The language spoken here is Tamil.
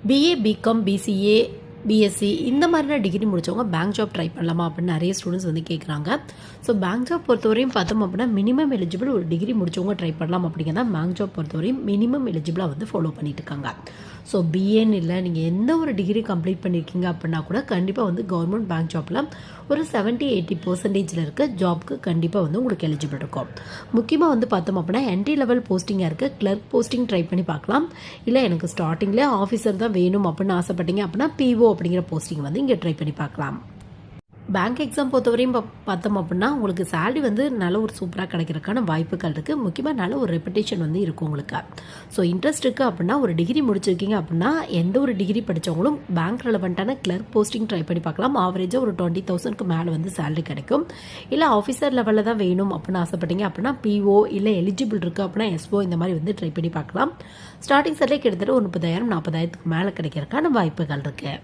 பிஏ, பிகாம், பிசிஏ, பிஎஸ்சி இந்த மாதிரியான டிகிரி முடித்தவங்க பேங்க் ஜாப் ட்ரை பண்ணலாமா அப்படின்னு நிறைய ஸ்டூடெண்ட்ஸ் வந்து கேட்குறாங்க. ஸோ பேங்க் ஜாப் பொறுத்தவரையும் பார்த்தோம் அப்படின்னா மினிமம் எலிஜிபிள் ஒரு டிகிரி முடித்தவங்க ட்ரை பண்ணலாம் அப்படிங்கிறத பேங்க் ஜாப் பொறுத்தவரையும் மினிமம் எலிஜிபிளாக வந்து ஃபாலோ பண்ணிட்டு இருக்காங்க. ஸோ பிஏன்னு இல்லை, நீங்கள் எந்த ஒரு டிகிரி கம்ப்ளீட் பண்ணியிருக்கீங்க அப்படின்னா கூட கண்டிப்பாக வந்து கவர்மெண்ட் பேங்க் ஜாப்பில் ஒரு 70-80% இருக்க ஜாப்க்கு கண்டிப்பாக வந்து உங்களுக்கு எலிஜிபிள் இருக்கும். முக்கியமாக வந்து பார்த்தோம் அப்படின்னா என்ட்ரி லெவல் போஸ்டிங்காக இருக்குது, கிளர்க் போஸ்டிங் ட்ரை பண்ணி பார்க்கலாம். இல்லை எனக்கு ஸ்டார்டிங்லேயே ஆஃபீஸர் தான் வேணும் அப்படின்னு ஆசைப்பட்டீங்க அப்படின்னா பிஓ அப்படிங்கிற போஸ்டிங் வந்து இங்கே ட்ரை பண்ணி பார்க்கலாம். பேங்க் எக்ஸாம் பொறுத்தவரையும் பார்த்தோம் அப்படின்னா உங்களுக்கு சேலரி வந்து நல்ல ஒரு சூப்பராக கிடைக்கிறதுக்கான வாய்ப்புகள் இருக்குது. முக்கியமாக நல்ல ஒரு ரெப்புடேஷன் வந்து இருக்கும் உங்களுக்கு. ஸோ இன்ட்ரெஸ்ட் இருக்குது அப்படின்னா ஒரு டிகிரி முடிச்சிருக்கீங்க அப்படின்னா எந்த ஒரு டிகிரி படித்தவங்களும் பேங்க் ரெலவெண்ட்டான கிளர்க் போஸ்டிங் ட்ரை பண்ணி பார்க்கலாம். ஆவரேஜாக ஒரு 20,000க்கு மேலே வந்து சேலரி கிடைக்கும். இல்லை ஆஃபீஸர் லெவலில் தான் வேணும் அப்படின்னு ஆசைப்பட்டீங்க அப்படின்னா பிஓ, இல்லை எலிஜிபிள் இருக்குது அப்படின்னா எஸ்ஓ இந்த மாதிரி வந்து ட்ரை பண்ணி பார்க்கலாம். ஸ்டார்டிங் சேலரி கிட்டத்தட்ட ஒரு 30,000-40,000க்கு மேலே கிடைக்கிறதுக்கான வாய்ப்புகள் இருக்குது.